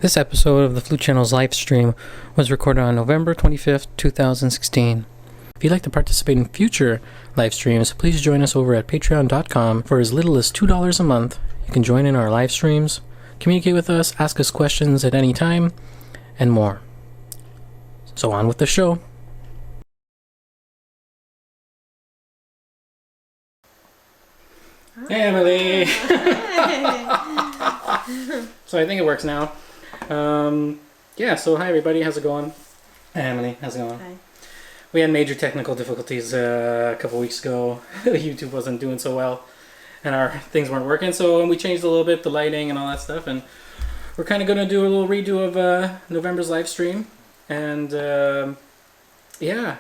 This episode of the Flute Channel's live stream was recorded on November 25th, 2016. If you'd like to participate in future live streams, please join us over at patreon.com. For as little as $2 a month, you can join in our live streams, communicate with us, ask us questions at any time, and more. So on with the show. Hey, Emily! So I think it works now. Yeah, so hi everybody, how's it going? Hi Emily, how's it going? Hi. We had major technical difficulties a couple weeks ago. YouTube wasn't doing so well and our things weren't working, so we changed a little bit, the lighting and all that stuff, and we're kind of going to do a little redo of November's live stream. And yeah,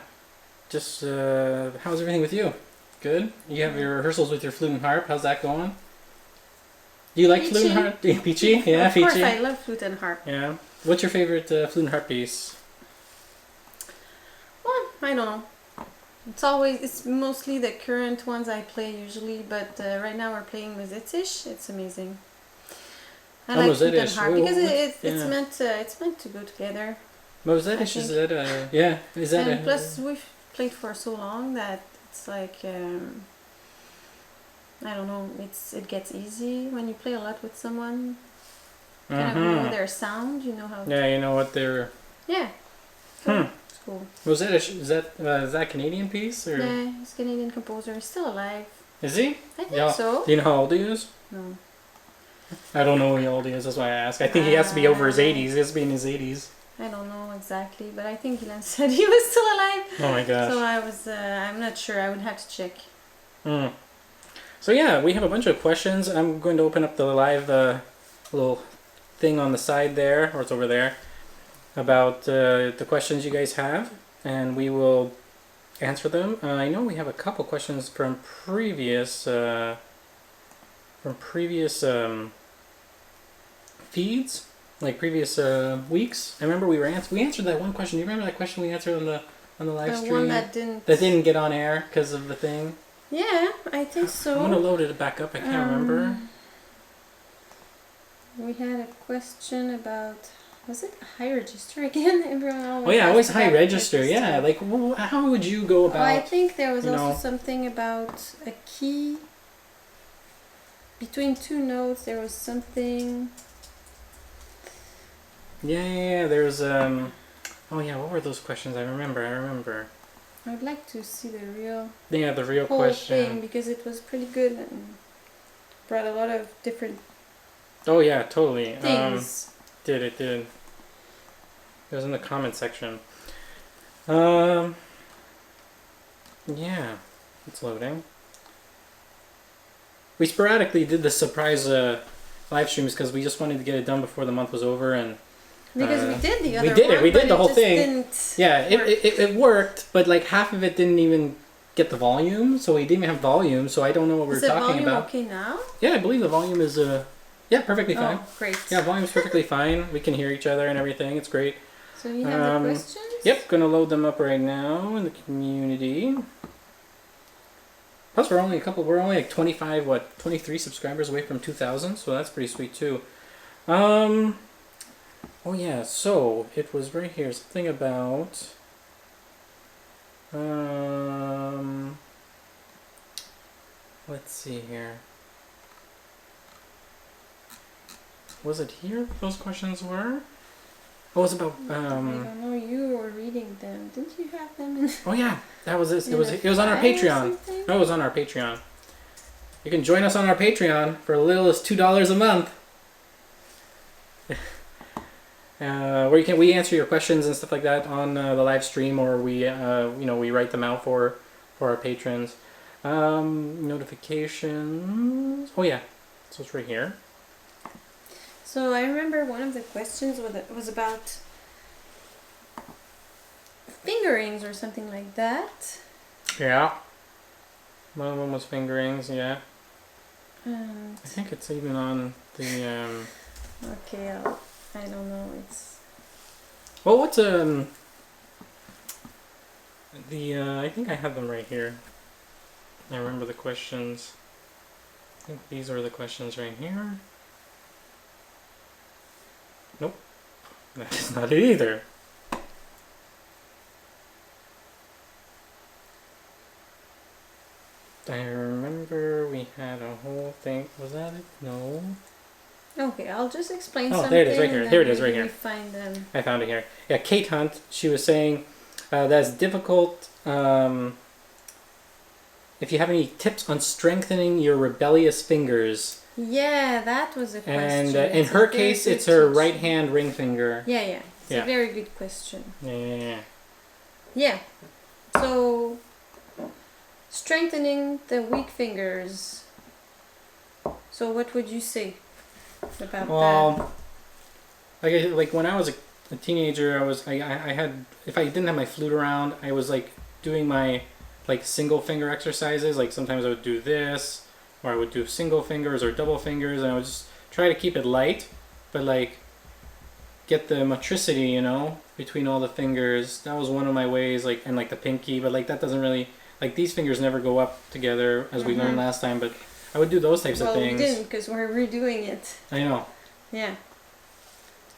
just how's everything with you? Good? You have your rehearsals with your flute and harp, how's that going? Do you like Peachy. flute and harp? Peachy? Yeah, of peachy. course, I love flute and harp. Yeah. What's your favorite flute and harp piece? Well, I don't know. It's mostly the current ones I play usually, but right now we're playing Mozetish. It's amazing. I like flute and harp because it's meant to go together. Mozetish, is that a... Yeah, is that and plus, we've played for so long that it's like... I don't know, it gets easy when you play a lot with someone. Kind of know their sound, you know how... Yeah, you know what they're... Yeah. It's cool. Mozetish, is that a Canadian piece? Or? Yeah, he's a Canadian composer. He's still alive. Is he? I think so. Do you know how old he is? No. I don't know how old he is, that's why I ask. I think he has to be over his 80s. He has to be in his 80s. I don't know exactly, but I think Ilan said he was still alive. Oh my gosh. So I'm not sure. I would have to check. So yeah, we have a bunch of questions. I'm going to open up the live little thing on the side there, or it's over there, about the questions you guys have, and we will answer them. I know we have a couple questions from previous feeds, like previous weeks. I remember we answered that one question. Do you remember that question we answered on the live stream? The one that didn't get on air because of the thing. Yeah, I think so. I'm gonna load it back up. I can't remember. We had a question about, was it high register again? Everyone always. Oh yeah, always high register. Yeah, like how would you go about? Well, I think there was also something about a key between two notes. There was something. Yeah. There's Oh yeah, what were those questions? I remember. I would like to see the real. Yeah, the real whole question. Thing, because it was pretty good and brought a lot of different. Oh yeah, totally. Things. It did. It was in the comment section. Yeah, it's loading. We sporadically did the surprise live streams because we just wanted to get it done before the month was over, and because we did the other one. We did the whole thing. Didn't yeah, it worked, but like half of it didn't even get the volume, so we didn't even have volume, so I don't know what we're talking about. Okay now? Yeah, I believe the volume is perfectly fine. Oh, great. Yeah, volume's perfectly fine. We can hear each other and everything. It's great. So you have the questions? Yep, gonna load them up right now in the community. Plus, we're only like 23 subscribers away from 2,000, so that's pretty sweet too. Oh yeah, so it was right here, something about let's see here. Was it here those questions were? Oh, it was about I don't know, you were reading them. Didn't you have them in? Oh yeah, that was it. It was on our Patreon. No, it was on our Patreon. You can join us on our Patreon for as little as $2 a month. Where we answer your questions and stuff like that on the live stream, or we we write them out for our patrons. Notifications. Oh yeah, so it's right here. So I remember one of the questions was about fingerings or something like that. Yeah. One of them was fingerings. Yeah. And I think it's even on the. Okay, I don't know. It's. Well, what's I think I have them right here. I remember the questions. I think these are the questions right here. Nope. That's not it either. I remember we had a whole thing. Was that it? No. Okay, I'll just explain something. Oh, there it is, right here. There it is, right here. Find them. I found it here. Yeah, Kate Hunt. She was saying that's difficult. If you have any tips on strengthening your rebellious fingers. Yeah, that was a question. And in her case, it's her right hand ring finger. Yeah. It's a very good question. Yeah. So, strengthening the weak fingers. So, what would you say about that? Like when I was a teenager, I had, if I didn't have my flute around, I was like doing my like single finger exercises. Like sometimes I would do this, or I would do single fingers or double fingers, and I would just try to keep it light, but like get the metricity, you know, between all the fingers. That was one of my ways, like, and like the pinky, but like that doesn't really, like these fingers never go up together as we learned last time, but I would do those types of things. Well, we didn't because we're redoing it. I know. Yeah.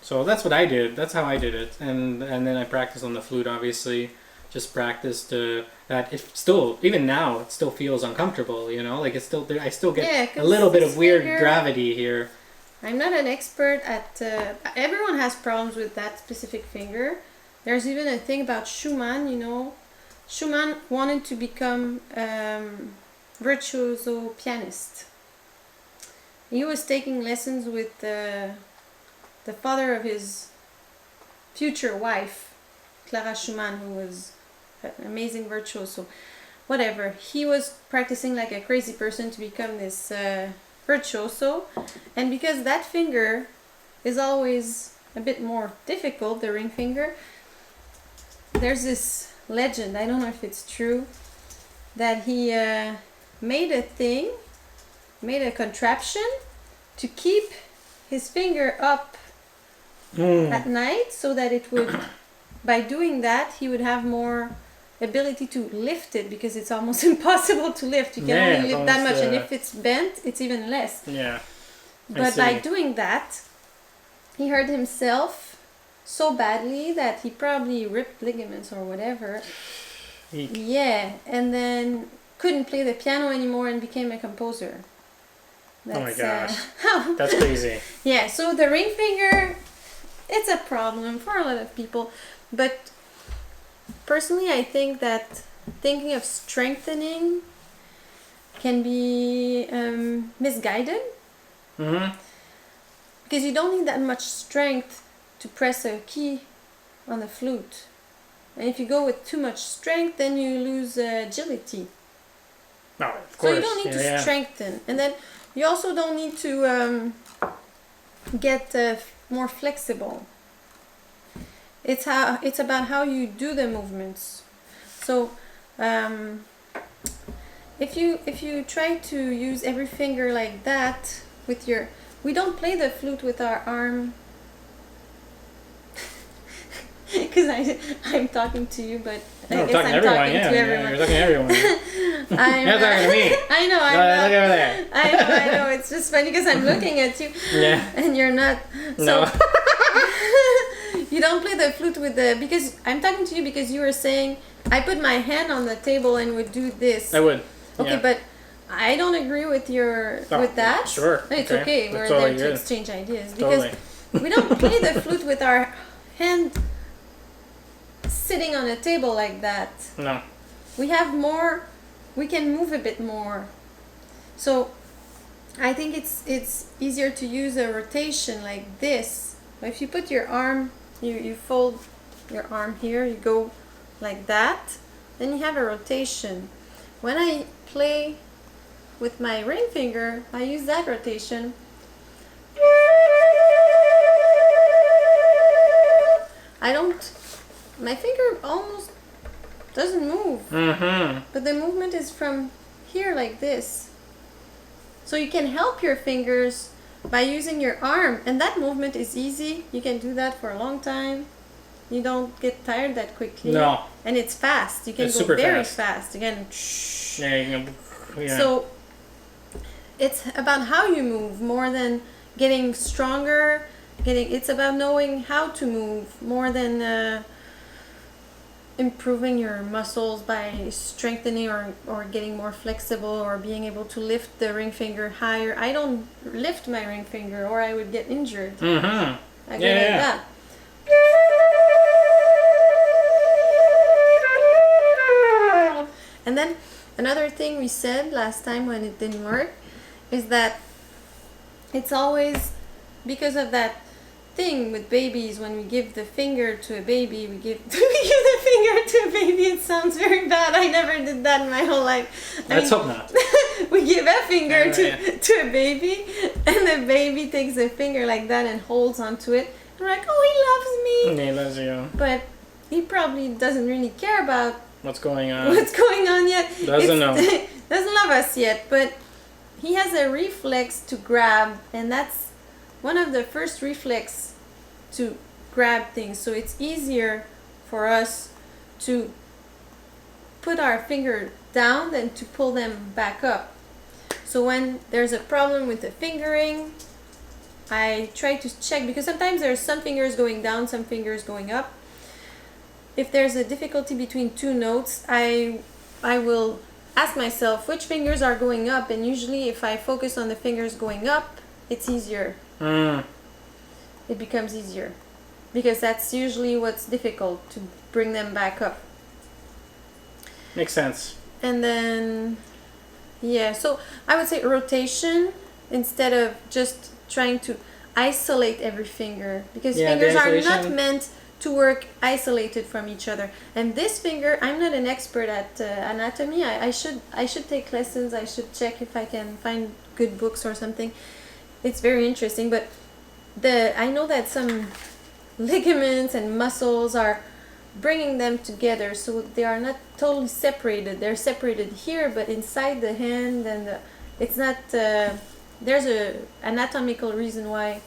So that's what I did. That's how I did it, and then I practiced on the flute. Obviously, just practiced that. It still, even now, it still feels uncomfortable. You know, like it's still there. I still get a little bit of weird gravity here. I'm not an expert at. Everyone has problems with that specific finger. There's even a thing about Schumann. You know, Schumann wanted to become virtuoso pianist. He was taking lessons with the father of his future wife, Clara Schumann, who was an amazing virtuoso. Whatever, he was practicing like a crazy person to become this virtuoso, and because that finger is always a bit more difficult, the ring finger, there's this legend, I don't know if it's true, that he made a contraption to keep his finger up at night, so that it would, by doing that, he would have more ability to lift it, because it's almost impossible to lift. You can only lift that much, and if it's bent, it's even less. Yeah. But by doing that, he hurt himself so badly that he probably ripped ligaments or whatever. Eek. Yeah, and then couldn't play the piano anymore and became a composer. Oh my gosh. That's crazy. Yeah, so the ring finger, it's a problem for a lot of people, but personally I think that thinking of strengthening can be misguided. Because you don't need that much strength to press a key on the flute, and if you go with too much strength, then you lose agility. No, of course. So you don't need to strengthen, and then you also don't need to get more flexible. It's about how you do the movements. So if you try to use every finger like that with your, we don't play the flute with our arm. Because I'm talking to you, but I guess I'm talking to everyone. You're talking to everyone. You're talking to me. I know. Look over there. I know. It's just funny because I'm looking at you, and you're not. So No. you don't play the flute with the, because I'm talking to you because you were saying I put my hand on the table and would do this. I would. Okay, but I don't agree with with that. Sure. It's okay. We're totally there to good. exchange ideas, because we don't play the flute with our hand sitting on a table like that. No. We have more, we can move a bit more. So I think it's easier to use a rotation like this. If you put your arm, you fold your arm here, you go like that, then you have a rotation. When I play with my ring finger, I use that rotation. My finger almost doesn't move. But the movement is from here like this. So you can help your fingers by using your arm, and that movement is easy. You can do that for a long time. You don't get tired that quickly. No. And it's fast. You can go very fast. Again. So it's about how you move more than getting stronger it's about knowing how to move more than improving your muscles by strengthening or getting more flexible or being able to lift the ring finger higher. I don't lift my ring finger or I would get injured. Mm-hmm. I go like that. And then another thing we said last time when it didn't work is that it's always because of that thing with babies. When we give the finger to a baby, we give the finger to a baby. It sounds very bad. I never did that in my whole life. Let's hope not. We give a finger to a baby, and the baby takes the finger like that and holds onto it. And we're like, oh, he loves me. He loves you. But he probably doesn't really care about what's going on yet. Doesn't know. Doesn't love us yet, but he has a reflex to grab, and that's one of the first reflex to grab things. So it's easier for us to put our finger down than to pull them back up. So when there's a problem with the fingering, I try to check, because sometimes there's some fingers going down, some fingers going up. If there's a difficulty between two notes, I will ask myself which fingers are going up, and usually if I focus on the fingers going up, it's easier. It becomes easier because that's usually what's difficult, to bring them back up. Makes sense. And then so I would say rotation instead of just trying to isolate every finger, because fingers are not meant to work isolated from each other. And this finger, I'm not an expert at anatomy. I should take lessons. I should check if I can find good books or something. It's very interesting, but I know that some ligaments and muscles are bringing them together, so they are not totally separated. They're separated here, but inside the hand, and it's not. There's a anatomical reason why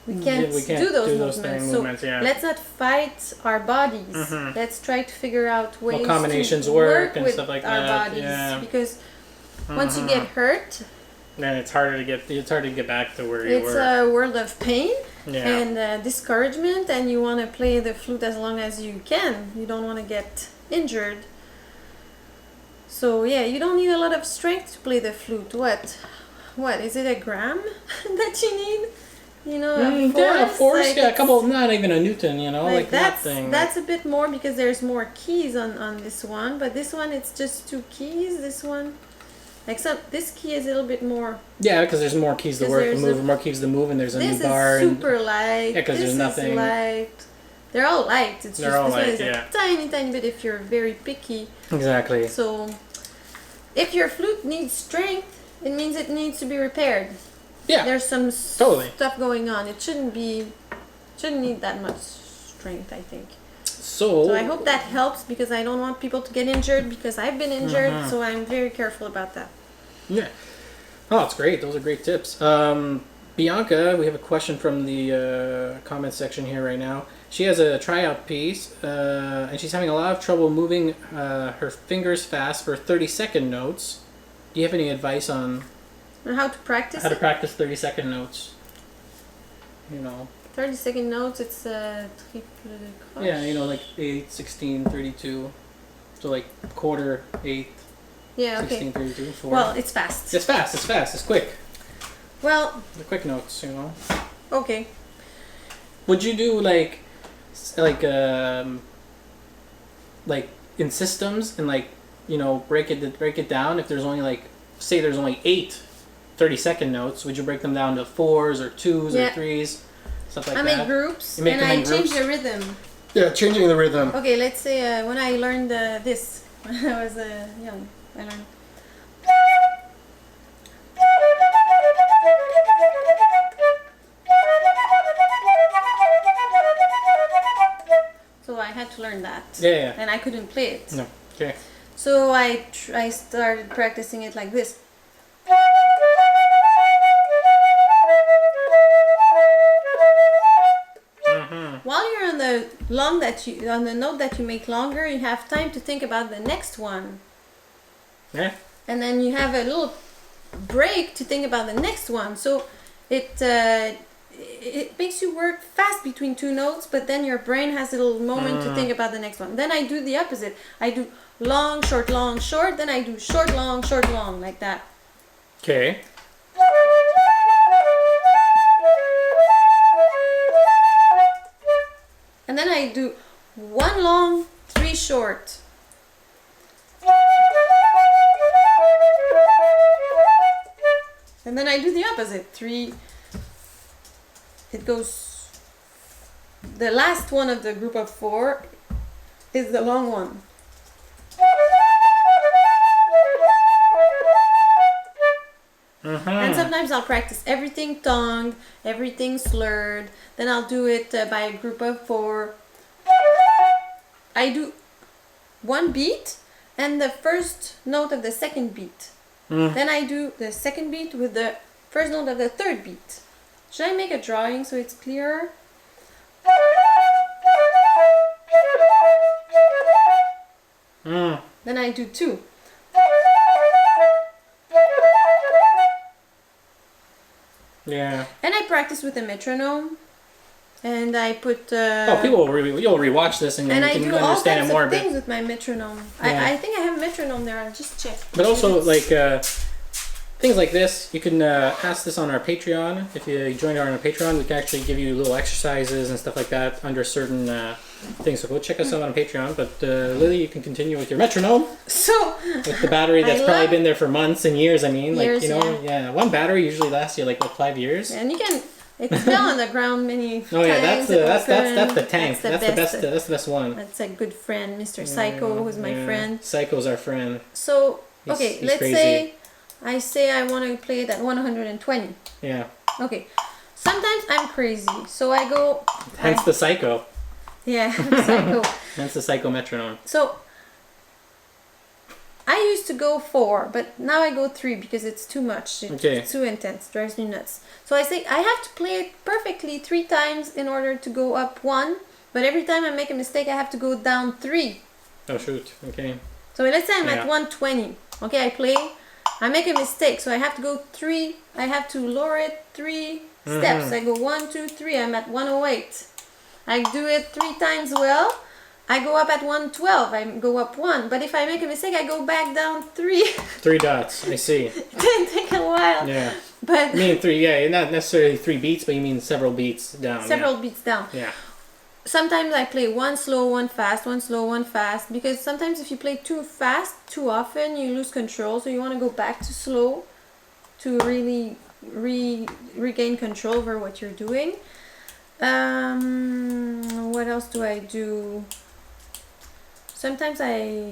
we can't do those movements. So let's not fight our bodies. Let's try to figure out ways what combinations to work and with stuff like our that. bodies, because once you get hurt, then it's hard to get back to where you were. It's a world of pain and discouragement, and you want to play the flute as long as you can. You don't want to get injured. So you don't need a lot of strength to play the flute. What is it, a gram that you need? A force. A couple, not even a Newton, like that thing. That's a bit more, because there's more keys on this one, but this one it's just 2 keys. This one, this key is a little bit more. Yeah, because there's more keys to work, more keys to move, and there's a new bar. This is super light. Yeah, because there's nothing. Light. They're all light. It's They're all this light. one is a tiny bit if you're very picky. Exactly. So, if your flute needs strength, it means it needs to be repaired. Yeah. There's some stuff going on. It shouldn't need that much strength, I think. So I hope that helps, because I don't want people to get injured, because I've been injured, so I'm very careful about that. Yeah. Oh, it's great. Those are great tips. Bianca, we have a question from the comment section here right now. She has a tryout piece, and she's having a lot of trouble moving her fingers fast for 30-second notes. Do you have any advice on how to practice? How to practice 30-second notes? 30-second notes. It's triple croche. Yeah, like 8, 16, 32. So like quarter, 8. Yeah. 16, 32, 4. Well, it's fast. It's fast. It's quick. Well, the quick notes, Okay. Would you do like in systems and break it down? If there's only say there's only 8 30-second notes, would you break them down to 4s or 2s or 3s, stuff like that? I make groups and I change the rhythm. Yeah, changing the rhythm. Okay, let's say when I learned this when I was young, I learned. So I had to learn that. Yeah. And I couldn't play it. No. Okay. So I started practicing it like this. While you're on the note that you make longer, you have time to think about the next one. Yeah. And then you have a little break to think about the next one. So it makes you work fast between two notes, but then your brain has a little moment to think about the next one. Then I do the opposite. I do long, short, then I do short, long, like that. Okay. And then I do 1 long, 3 short. And then I do the opposite. 3. It goes. The last one of the group of 4 is the long one. And sometimes I'll practice everything tongue, everything slurred. Then I'll do it by a group of 4. I do 1 beat and the first note of the second beat. Then I do the second beat with the first note of the third beat. Should I make a drawing so it's clearer? Then I do 2. Yeah. And I practice with a metronome. And I put. People will you'll rewatch this and you can understand it more. And I do all kinds of things with my metronome. Yeah. I think I have a metronome there. I'll just check. But also, like things like this, you can ask this on our Patreon. If you join our Patreon, we can actually give you little exercises and stuff like that under certain things. So go check us out on Patreon. But Lily, you can continue with your metronome. So with the battery that's probably been there for months and years. I mean, years, one battery usually lasts you like 5 years. And you can. It's been on the ground many times. Oh yeah, that's the tank. That's the best one. That's a good friend, Mr. Psycho, who's my friend. Psycho's our friend. So He's let's crazy. say I want to play it at 120. Yeah. Okay. Sometimes I'm crazy, so I go. Hence the Psycho. Yeah, I'm Psycho. Hence the Psycho metronome. So I used to go 4, but now I go 3 because it's too much. It's too intense. Drives me nuts. So I say I have to play it perfectly 3 times in order to go up 1. But every time I make a mistake, I have to go down 3. Oh shoot! Okay. So let's say I'm at 120. Okay, I play. I make a mistake, so I have to go 3. I have to lower it 3 steps. I go 1, 2, 3. I'm at 108. I do it 3 times well. I go up at 112. I go up 1. But if I make a mistake, I go back down 3. 3 dots. I see. It can take a while. Yeah. But you mean 3? Yeah, not necessarily 3 beats, but you mean several beats down. Several beats down. Yeah. Sometimes I play 1 slow, 1 fast, 1 slow, 1 fast. Because sometimes if you play too fast, too often, you lose control. So you want to go back to slow to really regain control over what you're doing. What else do I do? Sometimes I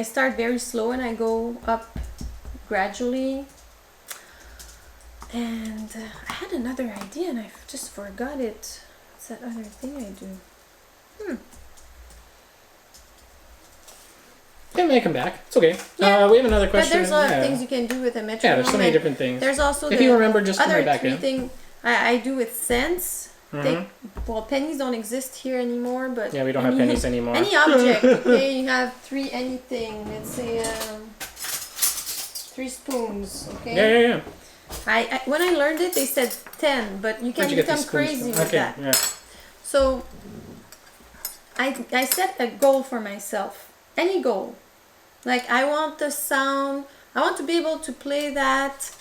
start very slow and I go up gradually. And I had another idea and I just forgot it. What's that other thing I do? It may come back. It's okay. Yeah. We have another question. But there's a lot of things you can do with a metronome. Yeah, there's so many different things. There's also if you remember, just come other right back 3 in. thing I do with cents. Pennies don't exist here anymore, but yeah, we don't have pennies anymore. Any object, okay? You have 3 anything. Let's say 3 spoons, okay? Yeah. I when I learned it, they said 10, but you can become crazy with that. Yeah. So I set a goal for myself. Any goal. Like I want the sound. I want to be able to play that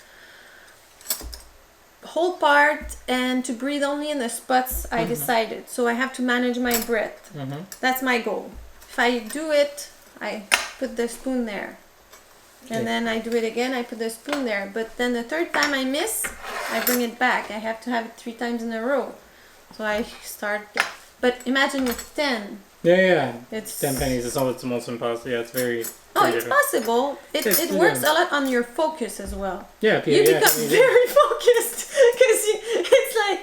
whole part and to breathe only in the spots I decided. So I have to manage my breath. That's my goal. If I do it, I put the spoon there. And then I do it again, I put the spoon there. But then the 3rd time I miss, I bring it back. I have to have it 3 times in a row. So I start. But imagine with 10. Yeah. It's 10 pennies. It's almost impossible. Yeah, it's very. It's possible. It works a lot on your focus as well. Yeah, you become very focused because it's like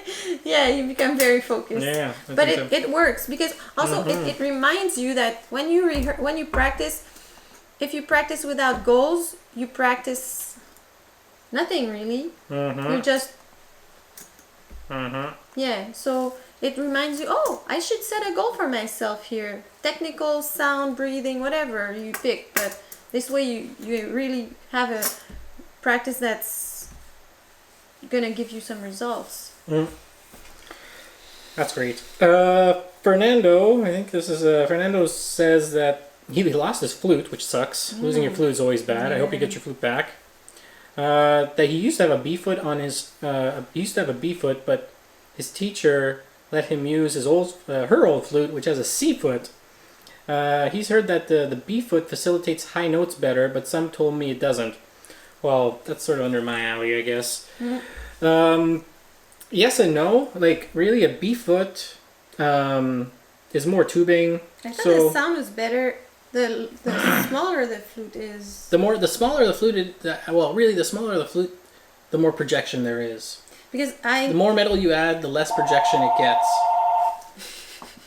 you become very focused. Yeah, but it works because also it reminds you that when you practice, if you practice without goals, you practice nothing really. You just so it reminds you, I should set a goal for myself here. Technical, sound, breathing, whatever you pick. But this way you really have a practice that's gonna give you some results. That's great. Fernando, I think this is Fernando says that he lost his flute, which sucks. Losing your flute is always bad. I hope you get your flute back. That he used to have a B foot on his. He used to have a B foot, but his teacher let him use his her old flute, which has a C foot. He's heard that the B foot facilitates high notes better, but some told me it doesn't. Well, that's sort of under my alley, I guess. Yes and no. Like, really, a B foot is more tubing. I thought the sound was better. The smaller the flute is. The smaller the flute is, really, the smaller the flute, the more projection there is. Because the more metal you add, the less projection it gets.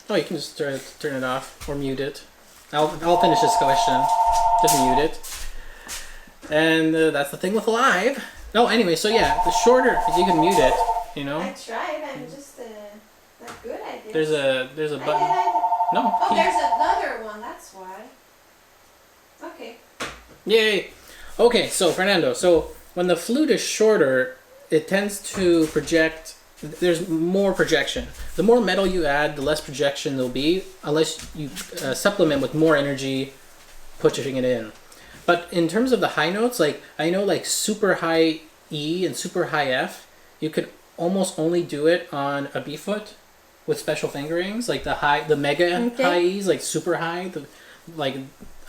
Oh, you can just turn it off or mute it. I'll finish this question. Just mute it. And that's the thing with live. No, anyway, so yeah, the shorter you can mute it, you know. I tried. I'm just not good at it. There's a button. No. Oh, there's another one. That's why. Okay. Yay. Okay, so Fernando. So when the flute is shorter, it tends to project. There's more projection. The more metal you add, the less projection there'll be, unless you supplement with more energy, pushing it in. But in terms of the high notes, like I know, like super high E and super high F, you could almost only do it on a B foot with special fingerings, like the mega high E's, like super high, like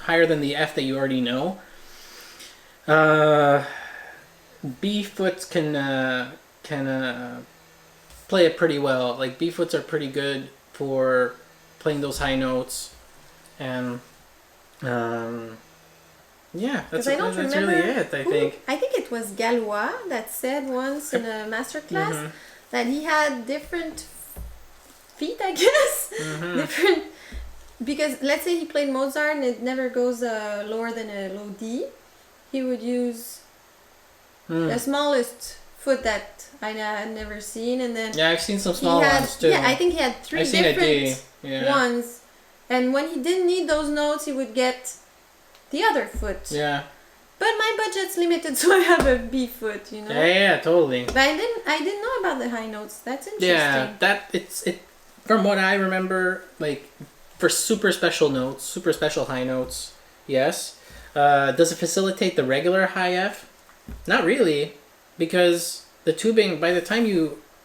higher than the F that you already know. B foots can play it pretty well. Like B foots are pretty good for playing those high notes, and yeah, that's really it. I think it was Galois that said once in a master class that he had different feet, I guess, different, because let's say he played Mozart and it never goes lower than a low D. He would use the smallest foot that I had never seen, and then I've seen some small ones too. Yeah, I think he had three different ones, and when he didn't need those notes, he would get the other foot. Yeah. But my budget's limited, so I have a B foot, you know. Yeah, totally. But I didn't know about the high notes. That's interesting. Yeah, it. From what I remember, like for super special notes, super special high notes, yes. Does it facilitate the regular high F? Not really, because the tubing, by the time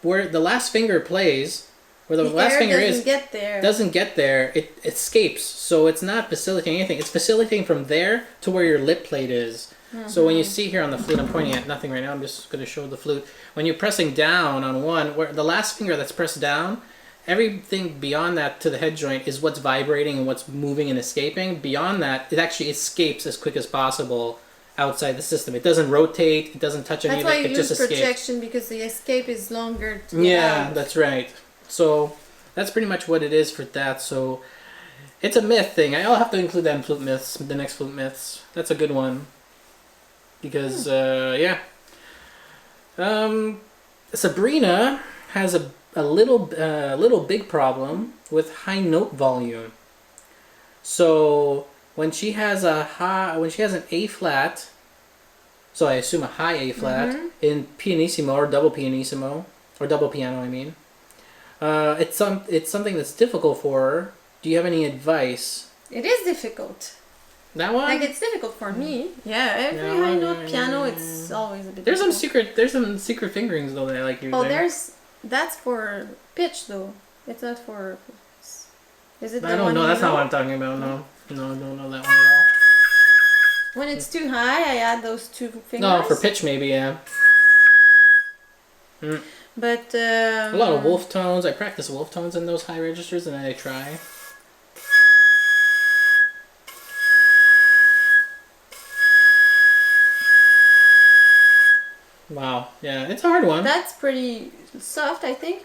where the last finger plays, where the last finger doesn't get there, it escapes. So it's not facilitating anything. It's facilitating from there to where your lip plate is. So when you see here on the flute, I'm pointing at nothing right now. I'm just going to show the flute. When you're pressing down on one, where the last finger that's pressed down, everything beyond that to the head joint is what's vibrating and what's moving and escaping. Beyond that, it actually escapes as quick as possible outside the system. It doesn't rotate. It doesn't touch any of it. It just escapes. That's why you use projection, because the escape is longer to get out. That's right. So that's pretty much what it is for that. So it's a myth thing. I'll have to include that in flute myths, the next flute myths. That's a good one. Because, Sabrina has a little big problem with high note volume. So when she has an A flat, so I assume a high A flat in pianissimo or double pianissimo, or double piano, I mean, it's something that's difficult for her. Do you have any advice? It is difficult. That one? Like, it's difficult for me. Yeah, every high note piano, it's always a bit difficult. There's some secret fingerings though that I like using. Oh, that's for pitch though. It's not for. Is it? I don't know. That's not what I'm talking about. No, I don't know that one at all. When it's too high, I add those two fingers. No, for pitch maybe, yeah. But a lot of wolf tones. I practice wolf tones in those high registers, and I try. Wow, yeah, it's a hard one. That's pretty soft, I think.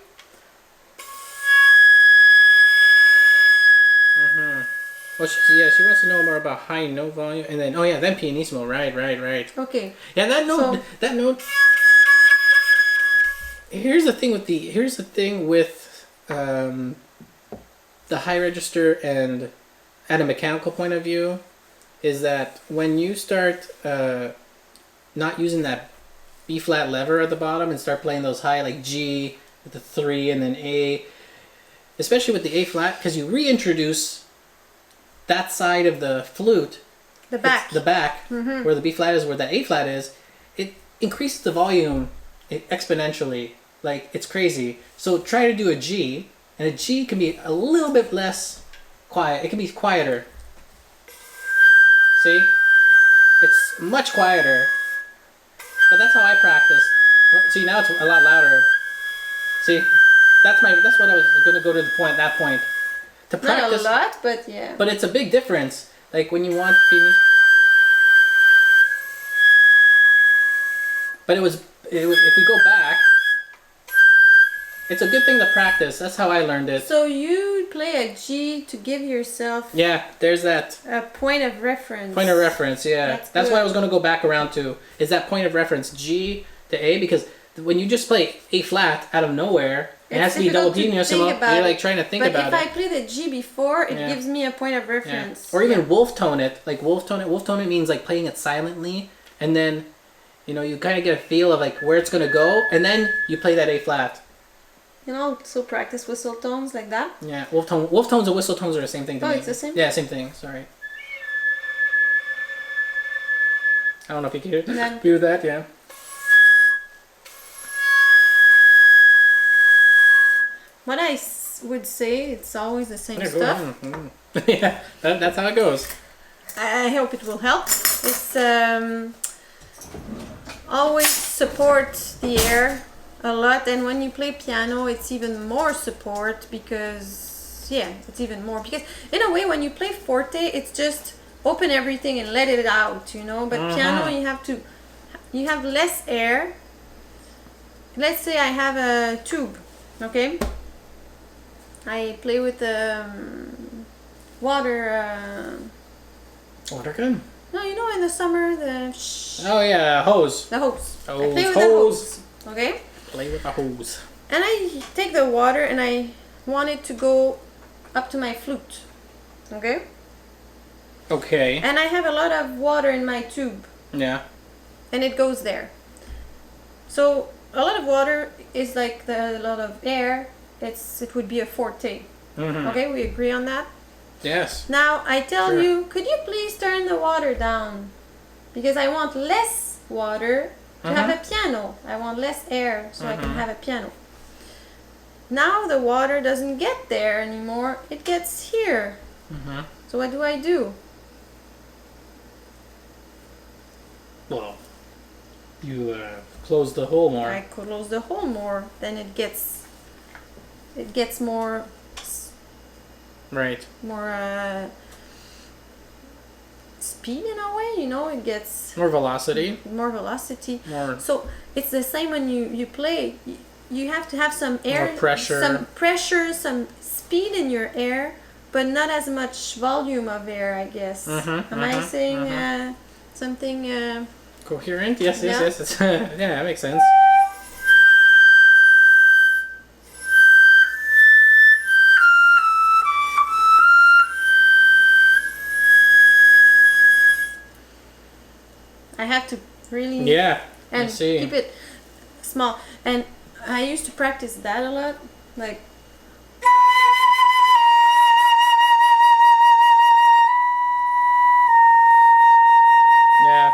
Well, she wants to know more about high note volume, and then then pianissimo, right. Okay. Yeah, that note. Here's the thing with the high register, and at a mechanical point of view, is that when you start not using that B flat lever at the bottom and start playing those high like G with the 3 and then A, especially with the A flat, because you reintroduce that side of the flute, the back, where the B flat is, where the A flat is, it increases the volume exponentially. Like, it's crazy. So try to do a G, and a G can be a little bit less quiet. It can be quieter. See? It's much quieter. But that's how I practice. See, now it's a lot louder. See? That's what I was going to go to that point. To practice. Not a lot, but yeah. But it's a big difference. Like when you want... But if we go back, it's a good thing to practice. That's how I learned it. So you play a G to give yourself... Yeah, there's that. A point of reference. Point of reference, yeah. That's what I was going to go back around to. Is that point of reference G to A? Because when you just play A flat out of nowhere, it has to be double pianissimo. You're like trying to think about it. But if I play the G before, it gives me a point of reference. Yeah. Or even wolf tone it. Like wolf tone it. Wolf tone it means like playing it silently, and then you kind of get a feel of like where it's going to go, and then you play that A flat. So practice whistle tones like that. Yeah, wolf tones and whistle tones are the same thing to me. Oh, it's the same? Yeah, same thing. Sorry. I don't know if you can hear that, yeah. What I would say, it's always the same stuff. Yeah, that's how it goes. I hope it will help. It's always support the air a lot, and when you play piano, it's even more support because it's even more, because in a way when you play forte, it's just open everything and let it out, but piano, you have less air. Let's say I have a tube, okay? I play with water water gun? No, in the summer, oh yeah, hose. The hose. I play with the hose, okay? Play with a hose. And I take the water and I want it to go up to my flute. Okay? Okay. And I have a lot of water in my tube. Yeah. And it goes there. So a lot of water is like a lot of air. It would be a forte. Mm-hmm. Okay, we agree on that? Yes. Now I tell you, could you please turn the water down? Because I want less water to have a piano. I want less air so I can have a piano. Now the water doesn't get there anymore. It gets here. So what do? Well, you close the hole more. I close the hole more. Then it gets more. Right. More speed in a way, it gets more velocity. More velocity. More. So it's the same when you play. You have to have some air, more pressure. Some pressure, some speed in your air, but not as much volume of air, I guess. Am I saying something coherent? Yes. It's, yeah, that makes sense. I have to really and keep it small. And I used to practice that a lot, like. Yeah.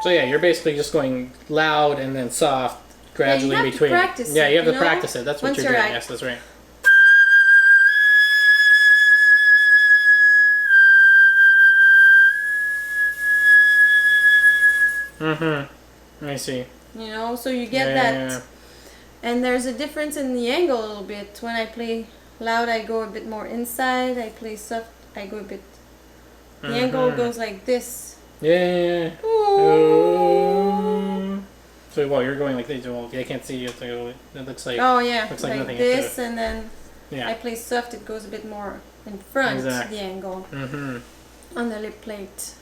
So yeah, you're basically just going loud and then soft. Gradually in between. You have to practice you have to practice it. That's what you're doing. Yes, that's right. I see. So you get that. Yeah. And there's a difference in the angle a little bit. When I play loud, I go a bit more inside. I play soft, I go a bit. The angle goes like this. Yeah. Ooh. So you're going like this. Well, I can't see you. It looks like. Oh yeah. Looks like nothing this, and then I play soft. It goes a bit more in front. The angle on the lip plate.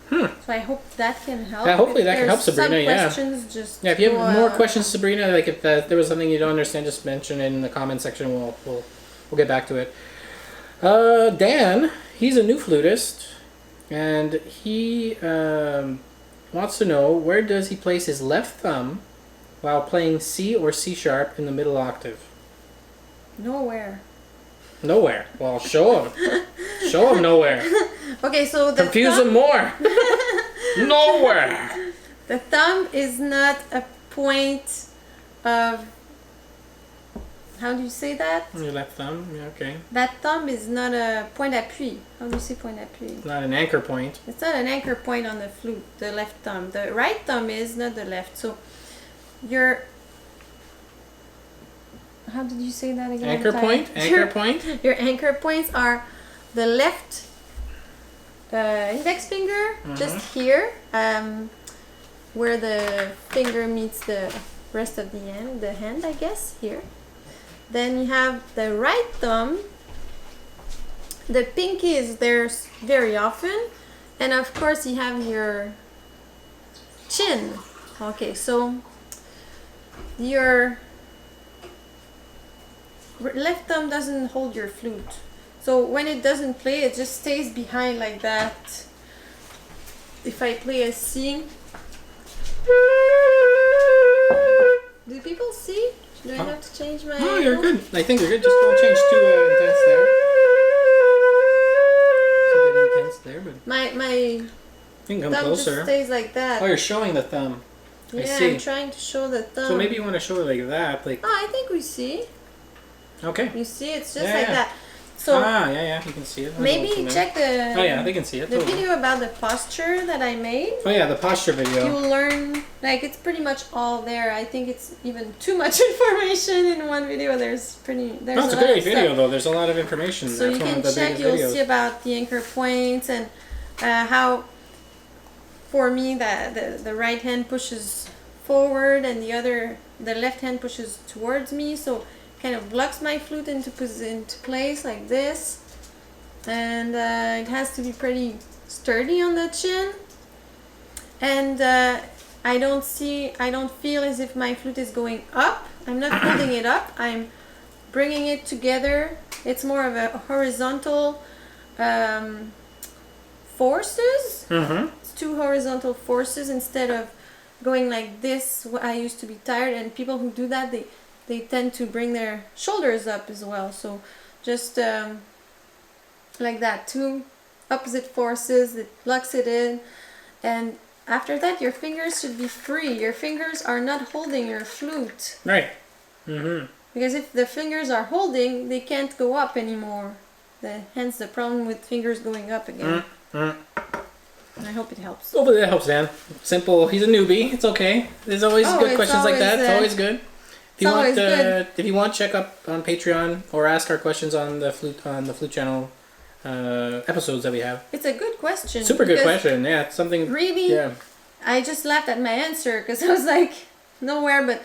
So I hope that can help. Yeah, hopefully that can help, Sabrina. Questions, just if you have more questions, Sabrina, like if there was something you don't understand, just mention it in the comment section. We'll get back to it. Dan, he's a new flutist, and he wants to know, where does he place his left thumb while playing C or C sharp in the middle octave? Nowhere. Nowhere. Well, show him. Show him nowhere. Okay, so the confuse him more. Nowhere. The thumb is not a point of. How do you say that? Your left thumb. Yeah, okay. That thumb is not a point d'appui. How do you say point d'appui? It's not an anchor point. It's not an anchor point on the flute. The left thumb. The right thumb is, not the left. So your. How did you say that again? Anchor point? Anchor point? Your anchor points are the left index finger, just here, where the finger meets the rest of the hand, I guess, here. Then you have the right thumb. The pinky is there very often. And of course you have your chin. Okay, so your left thumb doesn't hold your flute. So when it doesn't play, it just stays behind like that. If I play a C, do people see? Do I have to change my... No, you're good. I think you're good. Just don't change too intense there. It's a bit intense there, but... My you can come thumb closer. just stays like that. Oh, you're showing the thumb. Yeah, I see. I'm trying to show the thumb. So maybe you want to show it like that. Like... Oh, I think we see. Okay. You see, it's just Yeah, like yeah. that. So yeah, you can see it. maybe check the... Oh yeah, they can see it. The Totally. video about the posture that I made. Oh yeah, the posture video. You'll learn, like, it's pretty much all there. I think it's even too much information in one video. There's No, it's a lot of great video stuff. though. There's a lot of information. So That's you one can of the check, biggest you'll videos. see about the anchor points and how, for me, the right hand pushes forward and the left hand pushes towards me. So kind of blocks my flute into place like this. And it has to be pretty sturdy on the chin. And I don't feel as if my flute is going up. I'm not holding it up. I'm bringing it together. It's more of a horizontal forces. It's two horizontal forces instead of going like this. I used to be tired, and people who do that, they tend to bring their shoulders up as well. So just like that, two opposite forces that locks it in, and after that your fingers should be free. Your fingers are not holding your flute. Right. Because if the fingers are holding, they can't go up anymore. Hence the problem with fingers going up again. I hope it helps. Hopefully that helps, Dan. Simple. He's a newbie. It's okay. There's always good questions like that. It's always good. If you want, check up on Patreon or ask our questions on the flute channel episodes that we have. It's a good question. Super good question. Yeah, it's something. Really? Yeah. I just laughed at my answer because I was like, nowhere. But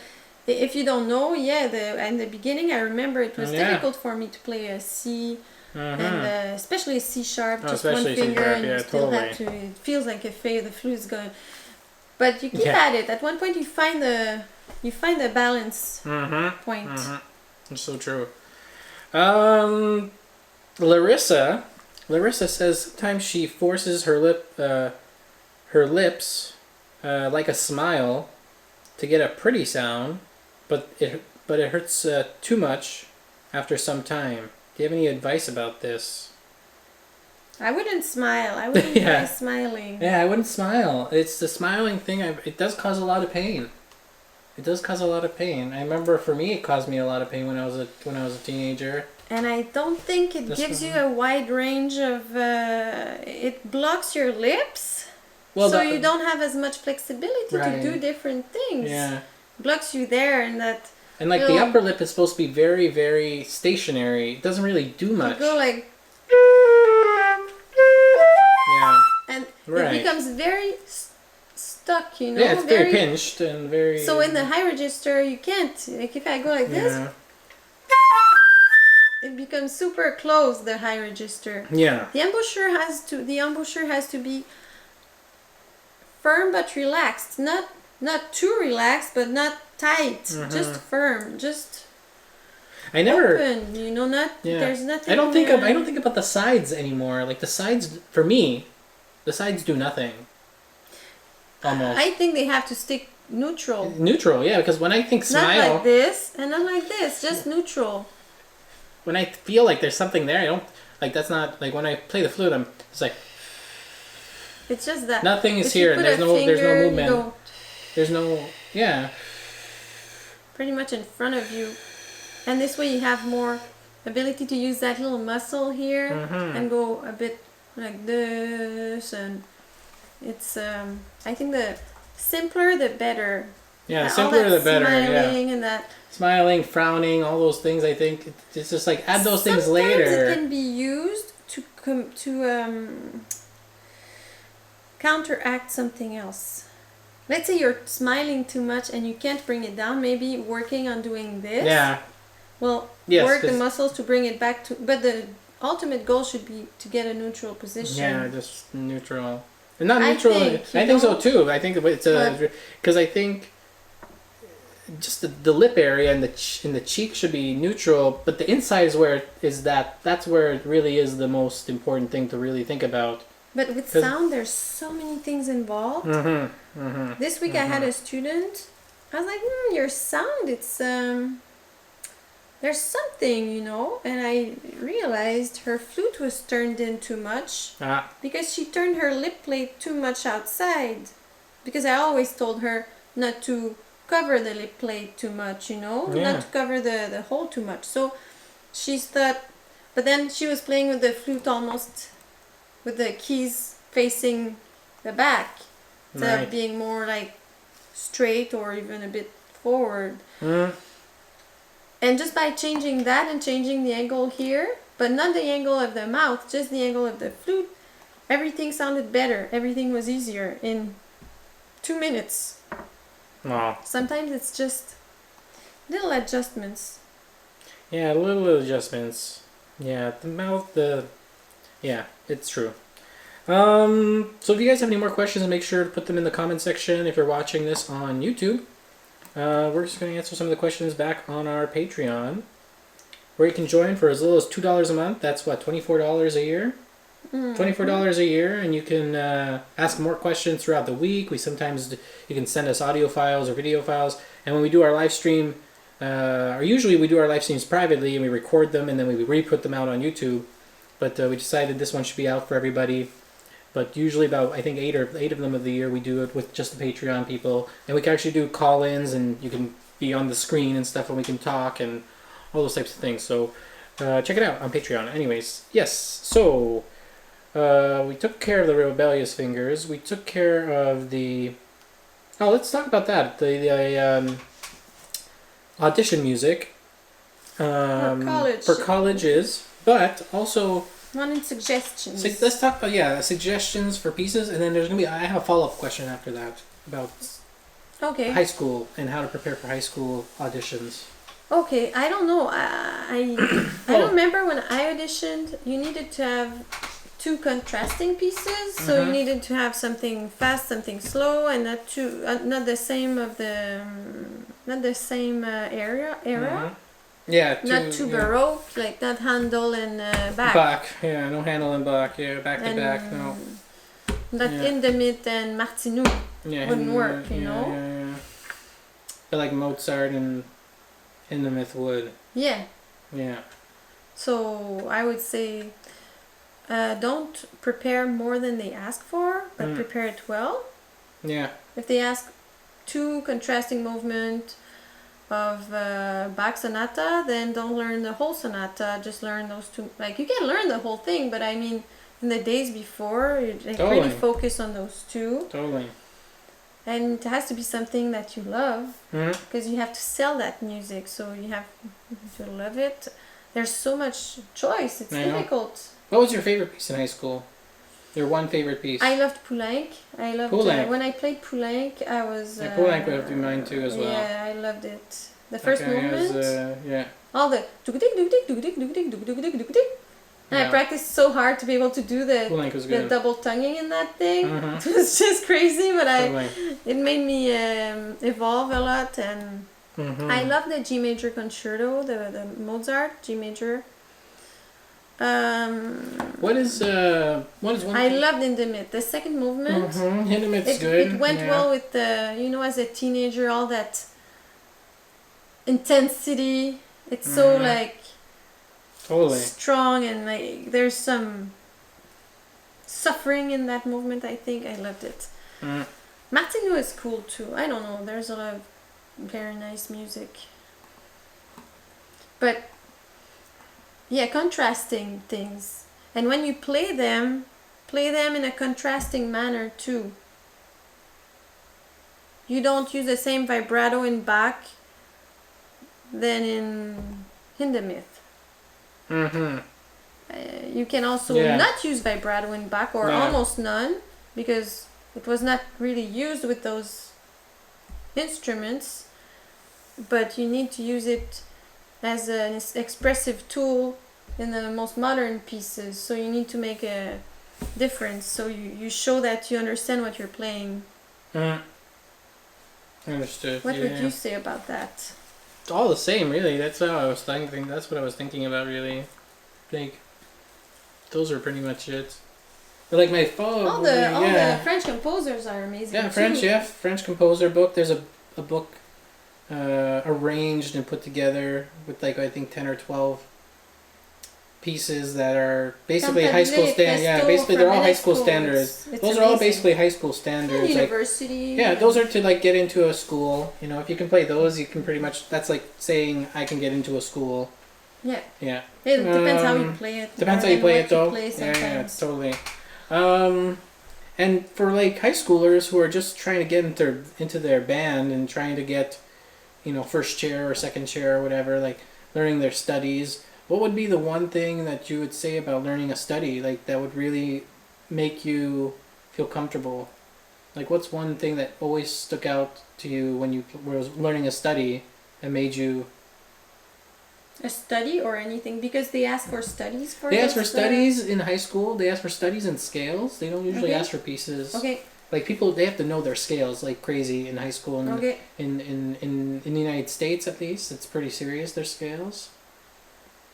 if you don't know, in the beginning, I remember it was difficult for me to play a C. And especially a C sharp, just one finger, and you still have to. It feels like the flute is going. But you keep at it. At one point, you find the balance point. It's so true. Larissa says sometimes she forces her lips like a smile to get a pretty sound, but it hurts too much after some time. Do you have any advice about this? I wouldn't smile. I wouldn't try smiling. Yeah, I wouldn't smile. It's the smiling thing. It does cause a lot of pain. It does cause a lot of pain. I remember for me, it caused me a lot of pain when I was a teenager. And I don't think it gives you a wide range of. It blocks your lips, so you don't have as much flexibility to do different things. Yeah, blocks you there, and that. And like the upper lip is supposed to be very, very stationary. It doesn't really do much. You go like. Yeah. And it becomes very stuck, you know. Yeah, it's very pinched and very. So in the high register, you can't. Like if I go like this. It becomes super close, the high register. Yeah. The embouchure has to be firm but relaxed. Not too relaxed, but not tight. Just firm. I never open, you know, there's nothing. I don't think about the sides anymore. Like the sides for me, the sides do nothing. Almost. I think they have to stick neutral. Neutral, yeah, because when I think smile, not like this and not like this, just neutral. When I feel like there's something there, I don't like. That's not like when I play the flute. It's like it's just that nothing is here. There's no movement. There's no pretty much in front of you, and this way you have more ability to use that little muscle here and go a bit like this, and it's I think the simpler the better. Yeah, the simpler the better. Smiling and that smiling, frowning, all those things. I think it's just like add those things later. Sometimes it can be used to counteract something else. Let's say you're smiling too much and you can't bring it down. Maybe working on doing this. Yeah. Well, work the muscles to bring it back to. But the ultimate goal should be to get a neutral position. Yeah, just neutral. And not neutral. I think so too. I think it's because I think just the lip area and the cheek should be neutral, but the inside is that's where it really is the most important thing to really think about. But with sound, there's so many things involved. This week I had a student. I was like, your sound, it's there's something, you know, and I realized her flute was turned in too much because she turned her lip plate too much outside. Because I always told her not to cover the lip plate too much, you know, not to cover the hole too much. So she's thought, but then she was playing with the flute almost with the keys facing the back instead of being more like straight or even a bit forward. And just by changing that and changing the angle here, but not the angle of the mouth, just the angle of the flute, everything sounded better. Everything was easier in 2 minutes. Wow. Sometimes it's just little adjustments. Yeah, little adjustments. Yeah, the mouth, yeah, it's true. So if you guys have any more questions, make sure to put them in the comment section if you're watching this on YouTube. We're just going to answer some of the questions back on our Patreon, where you can join for as little as $2 a month. That's what, $24 a year? $24 a year, and you can ask more questions throughout the week. You can send us audio files or video files, and when we do our live stream, or usually we do our live streams privately and we record them and then we re-put them out on YouTube. But we decided this one should be out for everybody. But usually about, I think, eight of them of the year we do it with just the Patreon people, and we can actually do call-ins, and you can be on the screen and stuff, and we can talk and all those types of things. So check it out on Patreon. Anyways, yes. So. We took care of the rebellious fingers. We took care of the... Oh, let's talk about that. The audition music. For colleges. But also... Wanted suggestions. Let's talk about, suggestions for pieces. And then there's going to be... I have a follow-up question after that about high school and how to prepare for high school auditions. Okay, I don't know. I don't remember when I auditioned, you needed to have 2 contrasting pieces, so you needed to have something fast, something slow, and not the same era. Yeah, not too baroque, like not handle and back. Back, yeah, no handle and back, back to back, no. Not in the mid and Martineau wouldn't work, you know. Yeah. But like Mozart and in the myth would. Yeah. Yeah. So I would say. Don't prepare more than they ask for, but prepare it well. Yeah. If they ask 2 contrasting movement of Bach sonata, then don't learn the whole sonata. Just learn those 2. Like you can learn the whole thing, but I mean, in the days before, you really focus on those 2. Totally. And it has to be something that you love, because you have to sell that music, so you have to love it. There's so much choice. It's difficult. What was your favorite piece in high school? Your one favorite piece? I loved Poulenc. When I played Poulenc, I was... Poulenc would have been mine too as well. Yeah, I loved it. The first movement. All the... And I practiced so hard to be able to do the double tonguing in that thing. It was just crazy, but it made me evolve a lot, and I love the G major concerto, the Mozart G major. What is one? I loved Hindemith. The second movement. Hindemith's good. It went well with the, you know, as a teenager, all that intensity. It's so like totally strong, and like there's some suffering in that movement. I think I loved it. Martino is cool too. I don't know. There's a lot of very nice music, but yeah, contrasting things. And when you play them in a contrasting manner too. You don't use the same vibrato in Bach than in Hindemith. You can also not use vibrato in Bach, or almost none, because it was not really used with those instruments, but you need to use it as an expressive tool in the most modern pieces, so you need to make a difference, so you show that you understand what you're playing. Understood. What would you say about that? It's all the same, really. That's how I was thinking. That's what I was thinking about, really. Like, those are pretty much it. But like my phone. All the French composers are amazing. Yeah, French composer book. There's a book arranged and put together with like I think 10 or 12 pieces that are basically high school standards. Yeah, basically they're all high school standards. Those are all basically high school standards. Yeah, university. Like, those are to like get into a school. You know, if you can play those, you can pretty much. That's like saying I can get into a school. Yeah. Yeah. It depends how you play it. Depends how you play it, though. Yeah, totally. And for like high schoolers who are just trying to get into their band and trying to get, you know, first chair or second chair or whatever, like learning their studies. What would be the one thing that you would say about learning a study, like that would really make you feel comfortable? Like, what's one thing that always stuck out to you when you were learning a study and made you? A study or anything, because they ask for studies for. They ask for studies in high school. They ask for studies in scales. They don't usually ask for pieces. Okay. Like people, they have to know their scales like crazy in high school. And okay. In the United States, at least, it's pretty serious, their scales.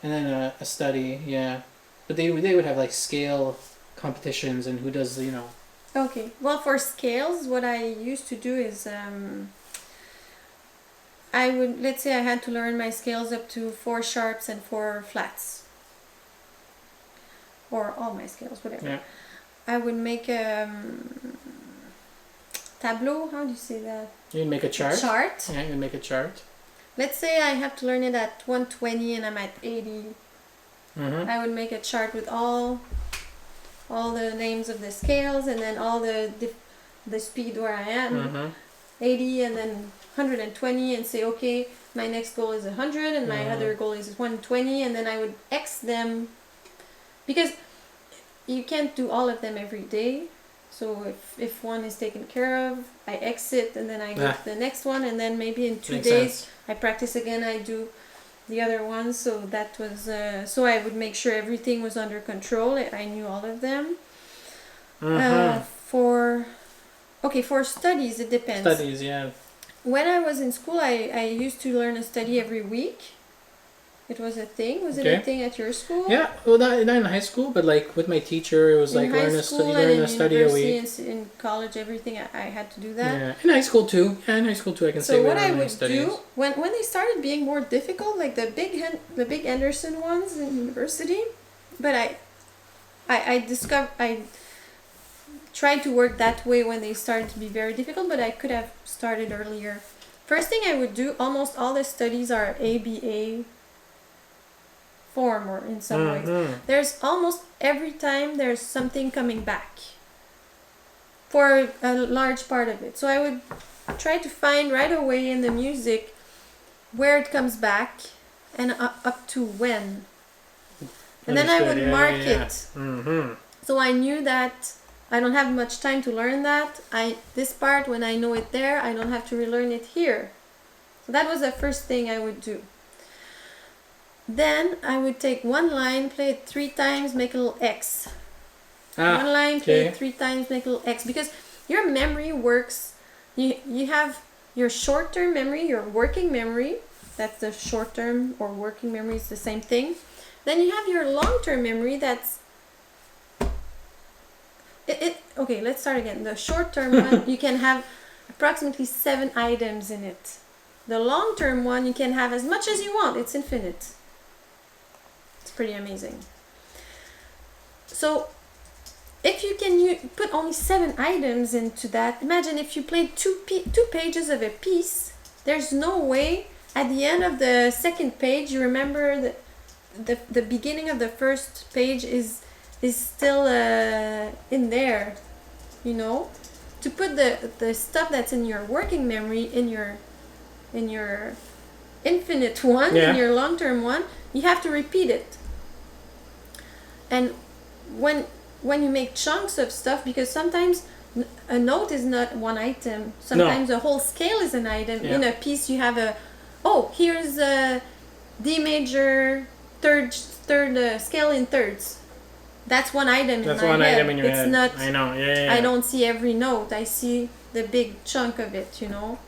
And then a study, yeah, but they would have like scale competitions and who does, you know. Okay, well, for scales, what I used to do is I would, let's say I had to learn my scales up to 4 sharps and 4 flats, or all my scales, whatever. Yeah. I would make a tableau. How do you say that? You'd make a chart. Chart. Yeah, you'd make a chart. Let's say I have to learn it at 120 and I'm at 80. I would make a chart with all the names of the scales and then all the speed where I am. 80 and then 120, and say, okay, my next goal is 100 and my other goal is 120, and then I would X them, because you can't do all of them every day. So if one is taken care of, I exit and then I go to the next one, and then maybe in 2 days I practice again, I do the other one. So that was so I would make sure everything was under control. I knew all of them. For studies, it depends. Studies, yeah. When I was in school, I used to learn a study every week. It was a thing. Was it a thing at your school? Yeah, well, not in high school, but like with my teacher, it was like learn a study a week. In college, everything I had to do that. Yeah, in high school too. Yeah, in high school too, I can say. So what I would do when they started being more difficult, like the big Anderson ones in university, but I tried to work that way when they started to be very difficult, but I could have started earlier. First thing I would do, almost all the studies are ABA form, or in some ways. There's almost every time there's something coming back for a large part of it. So I would try to find right away in the music where it comes back and up to when. And then I would mark it. So I knew that I don't have much time to learn that. This part, when I know it there, I don't have to relearn it here. So that was the first thing I would do. Then I would take one line, play it 3 times, make a little X. One line, play it 3 times, make a little X. Because your memory works. You have your short-term memory, your working memory. That's the short-term or working memory is the same thing. Then you have your long-term memory. That's okay, let's start again. The short-term one, you can have approximately 7 items in it. The long-term one, you can have as much as you want. It's infinite. It's pretty amazing. So if you can put only 7 items into that, imagine if you played two pages of a piece, there's no way at the end of the second page you remember that the beginning of the first page is still in there, you know. To put the stuff that's in your working memory in your infinite one, in your long-term one, you have to repeat it. And when you make chunks of stuff, because sometimes a note is not one item, sometimes a whole scale is an item. In a piece you have here's a D major third scale in thirds. That's one item in my head. That's one item in your head. Not, I know, yeah. I don't see every note. I see the big chunk of it, you know.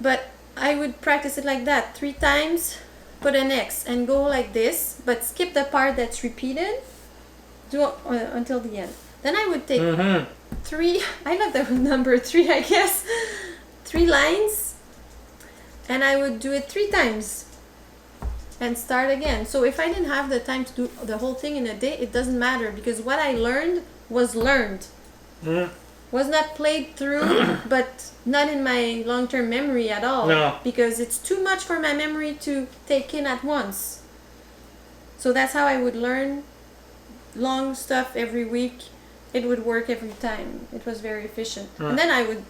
But I would practice it like that. 3 times, put an X and go like this, but skip the part that's repeated. Do it until the end. Then I would take 3, I love the number 3, I guess. 3 lines, and I would do it 3 times. And start again. So if I didn't have the time to do the whole thing in a day, it doesn't matter, because what I learned was learned. Was not played through, but not in my long-term memory at all. No. Because it's too much for my memory to take in at once. So that's how I would learn long stuff every week. It would work every time. It was very efficient. And then I would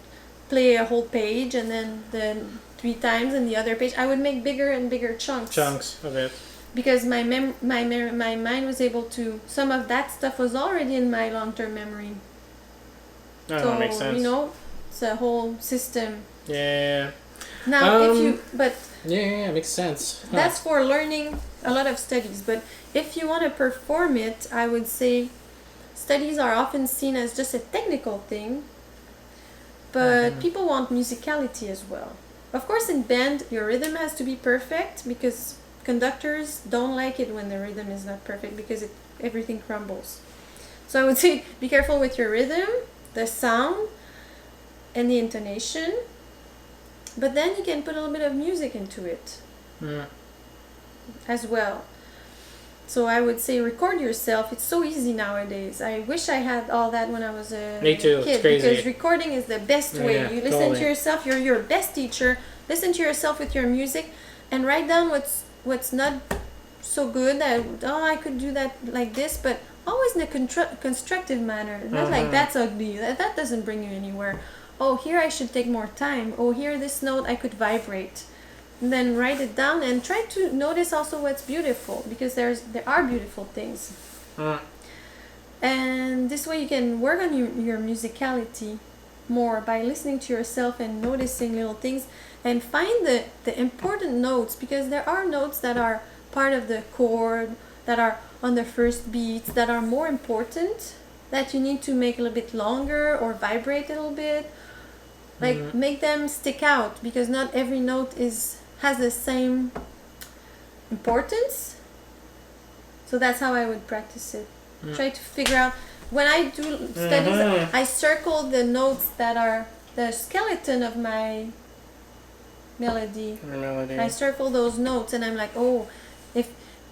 play a whole page, and then 3 times in the other page. I would make bigger and bigger chunks of it, because my mind was able to, some of that stuff was already in my long-term memory. So that makes sense. You know, it's a whole system. Yeah. Now it makes sense. That's for learning a lot of studies, but if you want to perform it, I would say studies are often seen as just a technical thing, but people want musicality as well. Of course, in band, your rhythm has to be perfect, because conductors don't like it when the rhythm is not perfect, because everything crumbles. So I would say be careful with your rhythm, the sound, and the intonation. But then you can put a little bit of music into it as well. So I would say record yourself. It's so easy nowadays. I wish I had all that when I was a kid. It's crazy. Because recording is the best way. You listen to yourself. You're your best teacher. Listen to yourself with your music, and write down what's not so good. I could do that like this, but always in a constructive manner. Not like that's ugly. That doesn't bring you anywhere. Oh, here I should take more time. Oh, here this note I could vibrate. And then write it down and try to notice also what's beautiful, because there are beautiful things. And this way you can work on your musicality more by listening to yourself and noticing little things, and find the important notes, because there are notes that are part of the chord, that are on the first beats, that are more important, that you need to make a little bit longer or vibrate a little bit. Like make them stick out, because not every note has the same importance. So that's how I would practice it. Try to figure out, when I do studies, I circle the notes that are the skeleton of my melody. I circle those notes, and I'm like,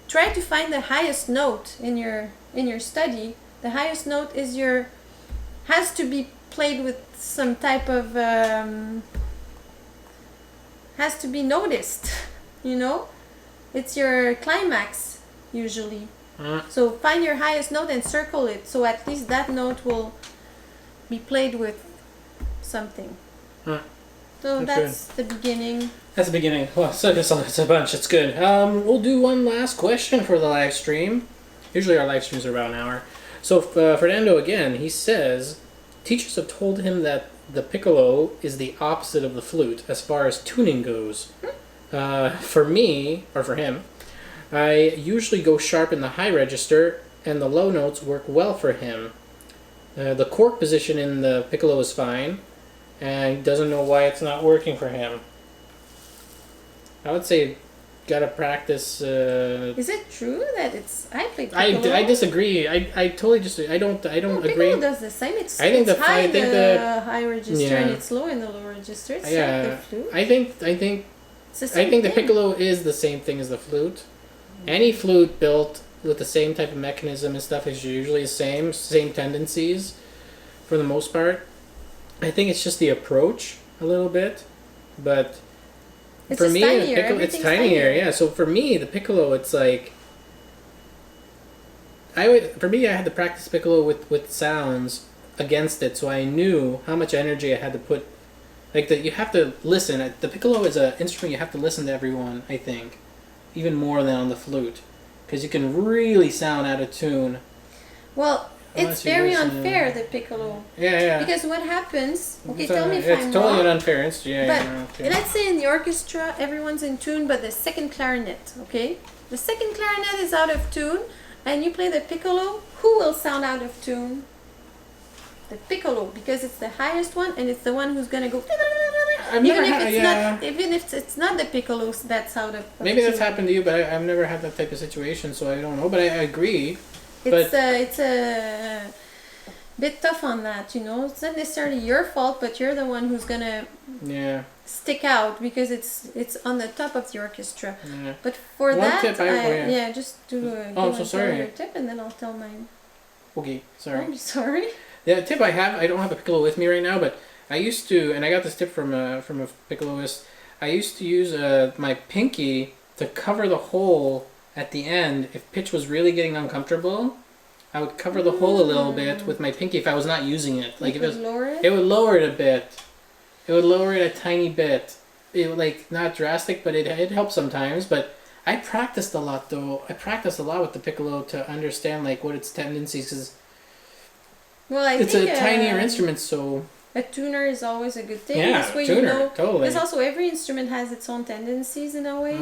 try to find the highest note in your study. The highest note has to be played with some type of has to be noticed, you know. It's your climax usually. So find your highest note and circle it, so at least that note will be played with something. So that's the beginning. That's the beginning. Well, so it's a bunch. It's good. We'll do one last question for the live stream. Usually our live streams are about an hour. So Fernando again, he says, teachers have told him that the piccolo is the opposite of the flute as far as tuning goes. For me, or for him, I usually go sharp in the high register, and the low notes work well for him. The cork position in the piccolo is fine, and he doesn't know why it's not working for him. I would say gotta practice. Is it true that it's? I played Piccolo. I disagree. I totally disagree. I don't agree. Piccolo does the same. It's I think it's the high in the high register and it's low in the low register. It's yeah. like the flute. I think It's the same I think the thing. piccolo is the same thing as the flute. Any flute built with the same type of mechanism and stuff is usually the same tendencies, for the most part. I think it's just the approach a little bit, but. It's For me, tinier. the piccolo, it's tinier. Yeah. So for me, the piccolo, it's like for me, I had to practice piccolo with sounds against it, so I knew how much energy I had to put. Like that, you have to listen. The piccolo is an instrument you have to listen to everyone. I think, even more than on the flute, because you can really sound out of tune. Well, it's very unfair, the piccolo. Yeah. Because what happens? Okay, tell me if I'm wrong. It's totally unfair. But let's say in the orchestra, everyone's in tune, but the second clarinet, okay? The second clarinet is out of tune, and you play the piccolo. Who will sound out of tune? The piccolo, because it's the highest one, and it's the one who's gonna go. Even if it's not the piccolo that's out of. Maybe that's happened to you, but I've never had that type of situation, so I don't know. But I agree. It's a bit tough on that, you know. It's not necessarily your fault, but you're the one who's gonna stick out because it's on the top of the orchestra. Yeah. But for one that, tip just do your tip and then I'll tell mine. Okay, sorry. I'm sorry. The tip I don't have a piccolo with me right now, but I used to, and I got this tip from a piccoloist. I used to use my pinky to cover the hole at the end. If pitch was really getting uncomfortable, I would cover the hole a little bit with my pinky if I was not using it. Like if it would lower it a bit. It would lower it a tiny bit. It would, like, not drastic, but it helps sometimes. But I practiced a lot though. I practiced a lot with the piccolo to understand like what its tendencies. Cause it's a tinier instrument, so. A tuner is always a good thing. Yeah, this way tuner, you know. totally. Because also every instrument has its own tendencies in a way.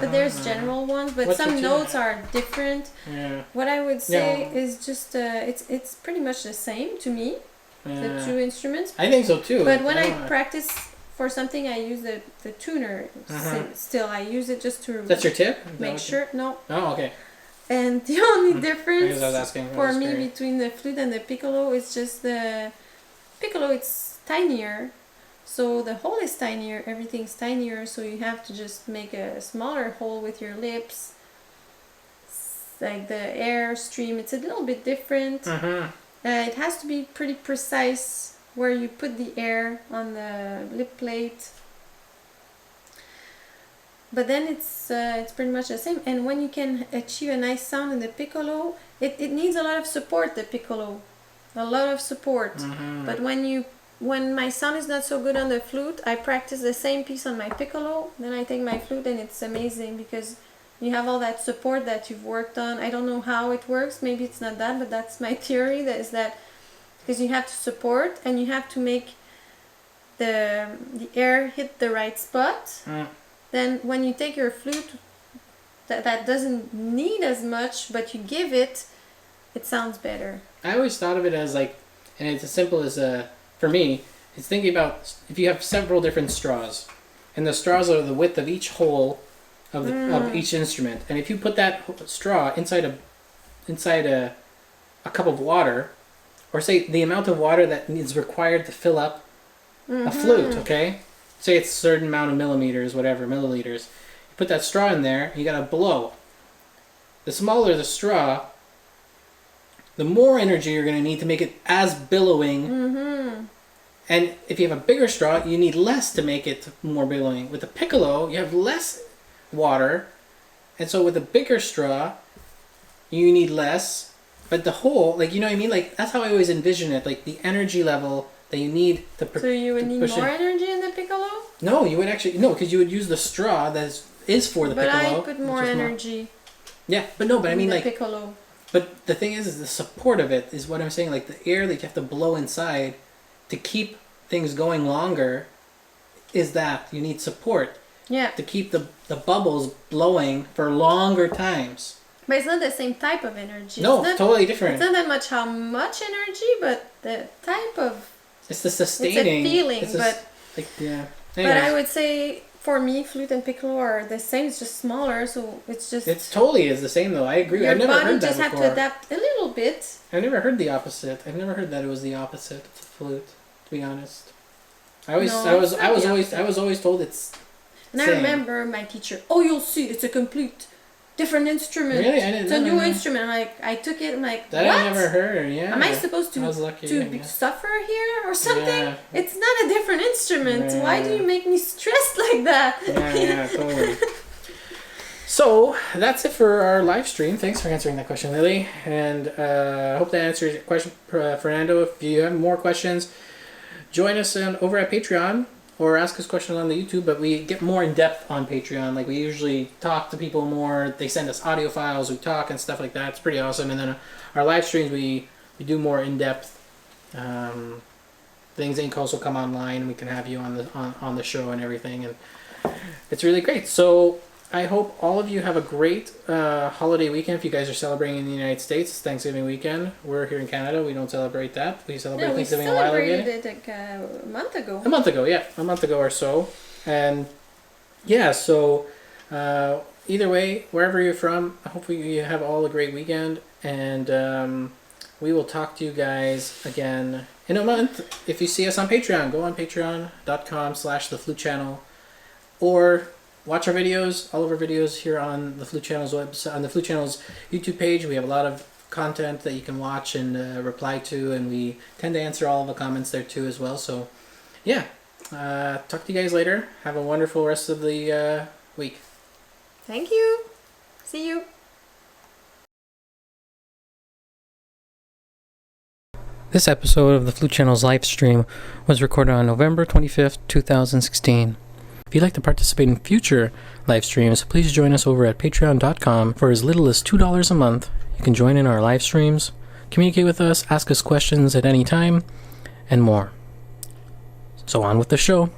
But there's general ones. But What's some notes are different. Yeah. What I would say is just it's pretty much the same to me. The two instruments. I think so too. But when I practice for something, I use the tuner. Still, I use it just to. That's your tip? Make sure. No. Oh, okay. And the only difference for me between the flute and the piccolo is just the piccolo. It's tinier, so the hole is tinier. Everything's tinier, so you have to just make a smaller hole with your lips. Like the air stream, it's a little bit different. It has to be pretty precise where you put the air on the lip plate. But then it's pretty much the same. And when you can achieve a nice sound in the piccolo, it needs a lot of support, the piccolo. A lot of support. But when my sound is not so good on the flute, I practice the same piece on my piccolo, then I take my flute and it's amazing because you have all that support that you've worked on. I don't know how it works, maybe it's not that, but that's my theory, that is that because you have to support and you have to make the air hit the right spot. Then when you take your flute that doesn't need as much, but you give it sounds better. I always thought of it as like, and it's as simple as for me, it's thinking about if you have several different straws, and the straws are the width of each hole of each instrument, and if you put that straw inside a cup of water, or say the amount of water that is required to fill up a flute, okay? Say it's a certain amount of milliliters. You put that straw in there, you gotta blow. The smaller the straw, the more energy you're going to need to make it as billowing. And if you have a bigger straw, you need less to make it more billowing. With the piccolo, you have less water. And so with a bigger straw, you need less. But the whole, like, you know what I mean? Like, that's how I always envision it. Like, the energy level that you need to So you would need more energy in the piccolo? No, you would actually... No, because you would use the straw that is for the piccolo. But I put more energy. Yeah, but no, but I mean, like... piccolo. But the thing is the support of it is what I'm saying. Like, the air that you have to blow inside to keep things going longer is that you need support. Yeah. To keep the bubbles blowing for longer times. But it's not the same type of energy. No, it's totally different. It's not that much how much energy, but the type of It's the sustaining. It's a feeling, yeah. But I would say for me, flute and piccolo are the same. It's just smaller, so it's just. It's totally is the same though. I agree. I've never heard that before. Your body just have to adapt a little bit. I've never heard the opposite. I've never heard that it was the opposite of the flute. To be honest, I was always told it's. And same. I remember my teacher. Oh, you'll see, it's a complete different instrument. Really, it's a new instrument. I'm like, I took it. I'm like, that what? I never heard. Yeah. Am I supposed to suffer here or something? Yeah. It's not a different instrument. Yeah. Why do you make me stressed like that? Yeah, totally. So that's it for our live stream. Thanks for answering that question, Lily, and I hope that answers your question, Fernando. If you have more questions, join us over at Patreon. Or ask us questions on the YouTube, but we get more in depth on Patreon. Like we usually talk to people more. They send us audio files. We talk and stuff like that. It's pretty awesome. And then our live streams, we do more in depth things. And you can also come online, and we can have you on the show and everything. And it's really great. So I hope all of you have a great holiday weekend. If you guys are celebrating in the United States, it's Thanksgiving weekend. We're here in Canada. We don't celebrate that. We celebrate Thanksgiving a while ago. We celebrated it like a month ago. A month ago or so. And yeah, so either way, wherever you're from, I hope you have all a great weekend. And we will talk to you guys again in a month. If you see us on Patreon, go on patreon.com/theflutechannel or watch our videos, all of our videos here on the Flute Channel's website, on the Flute Channel's YouTube page. We have a lot of content that you can watch and reply to, and we tend to answer all of the comments there too as well. So, yeah, talk to you guys later. Have a wonderful rest of the week. Thank you. See you. This episode of the Flute Channel's live stream was recorded on November 25th, 2016. If you'd like to participate in future live streams, please join us over at patreon.com. For as little as $2 a month, you can join in our live streams, communicate with us, ask us questions at any time, and more. So on with the show.